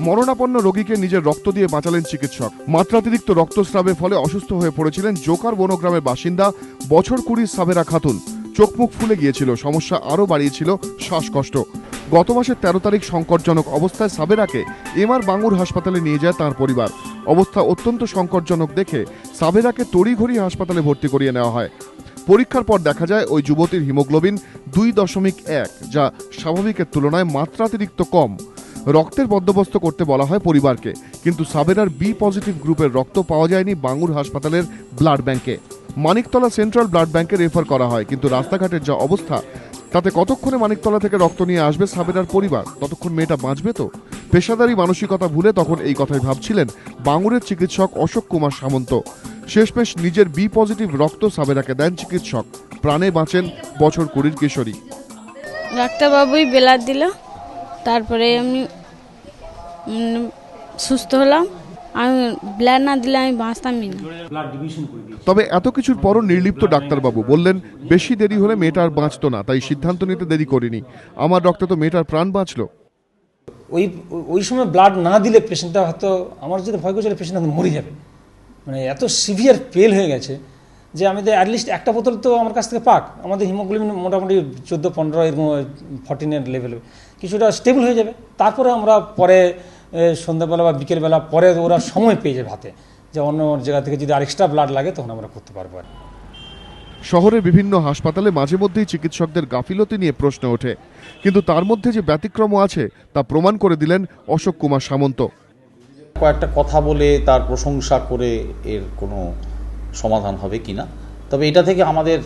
মরণাপন্ন রোগীকে নিজের রক্ত দিয়ে বাঁচালেন চিকিৎসক। মাত্রাতিরিক্ত রক্তস্রাবের ফলে অসুস্থ হয়ে পড়েছিলেন জোকার বনগ্রামের বাসিন্দা বছর 20 সাবেরা খাতুন। চোখ মুখ ফুলে গিয়েছিল, সমস্যা আরও বাড়িয়েছিল শ্বাসকষ্ট। গত মাসের 13 তারিখ সংকটজনক অবস্থায় সাবেরাকে এমআর বাঙ্গুর হাসপাতালে নিয়ে যায় তার পরিবার। অবস্থা অত্যন্ত সংকটজনক দেখে সাবেরাকে তড়িঘড়ি হাসপাতালে ভর্তি করিয়ে নেওয়া হয়। পরীক্ষার পর দেখা যায় ওই যুবতীর হিমোগ্লোবিন 2.1, যা স্বাভাবিকের তুলনায় মাত্রাতিরিক্ত কম। রক্তের বন্দোবস্ত করতে বলা হয় পরিবারকে, কিন্তু সাবেরার বি পজিটিভ গ্রুপের রক্ত পাওয়া যায়নি বাঙ্গুর হাসপাতালের ব্লাড ব্যাংকে। মানিকতলা সেন্ট্রাল ব্লাড ব্যাংকে রেফার করা হয়, কিন্তু রাস্তাঘাটের যা অবস্থা তাতে কতক্ষণে মানিকতলা থেকে রক্ত নিয়ে আসবে সাবেরার পরিবার? ততক্ষণ মেয়েটা বাঁচবে তো? পেশাদারি মানসিকতা ভুলে তখন এই কথাই ভাবছিলেন বাঙ্গুরের চিকিৎসক অশোক কুমার সামন্ত। শেষমেশ নিজের বি পজিটিভ রক্ত সাবেরাকে দেন চিকিৎসক। প্রাণে বাঁচেন বছর 20 কিশোরী। ডাক্তারবাবুই ব্লাড দিল, তারপরে আমি সুস্থ হলাম। আমি ব্লাড না দিলে আমি বাঁচতামই না। তবে এত কিছুর পরও নির্লিপ্ত ডাক্তারবাবু বললেন, বেশি দেরি হলে মেয়েটা আর বাঁচতো না, তাই সিদ্ধান্ত নিতে দেরি করিনি। আমার রক্তে তো মেয়েটার প্রাণ বাঁচলো। ওই সময় ব্লাড না দিলে পেশেন্টটা হয়তো, আমার যদি ভয় করছিল পেশেন্ট মরে যাবে, মানে এত সিভিয়ার ফেল হয়ে গেছে যে আমাদের অ্যাটলিস্ট একটা বোতল তো আমার কাছ থেকে পাক। আমাদের হিমোগ্লোবিন মোটামুটি 14-15 এরকম 14 লেভেলে কিছুটা স্টেবল হয়ে যাবে। তারপরে আমরা পরে সন্ধ্যাবেলা বা বিকেলবেলা পরে ওরা সময় পেয়ে যাবে হাতে, যে অন্য জায়গা থেকে যদি আর এক্সট্রা ব্লাড লাগে তখন আমরা করতে পারবো। শহরের বিভিন্ন হাসপাতালে মাঝে মধ্যেই চিকিৎসকদের গাফিলতি নিয়ে প্রশ্ন ওঠে, কিন্তু তার মধ্যে যে ব্যতিক্রমও আছে তা প্রমাণ করে দিলেন অশোক কুমার সামন্ত। কয়েকটা কথা বলে তার প্রশংসা করে এর কোনো সমাধান হবে কিনা, তবে এটা থেকে আমাদের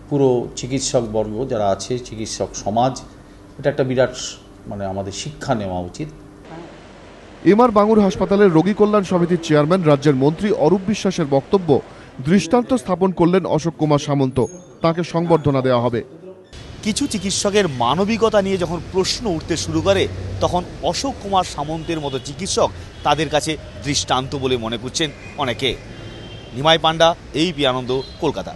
পুরো চিকিৎসক বর্গ যারা আছে, চিকিৎসক সমাজ, এটা একটা বিরাট আমাদের শিক্ষা নেওয়া উচিত। এমআর বাঙ্গুর হাসপাতালের রোগী কল্যাণ সমিতির চেয়ারম্যান রাজ্যের মন্ত্রী অরূপ বিশ্বাসের বক্তব্য দৃষ্টান্ত স্থাপন করলেন অশোক কুমার সামন্ত। তাকে সংবর্ধনা দেওয়া হবে। কিছু চিকিৎসকের মানবিকতা নিয়ে যখন প্রশ্ন উঠতে শুরু করে, তখন অশোক কুমার সামন্তের মতো চিকিৎসক তাদের কাছে দৃষ্টান্ত বলে মনে করছেন অনেকে। নিমাই পান্ডা, ABP আনন্দ, কলকাতা।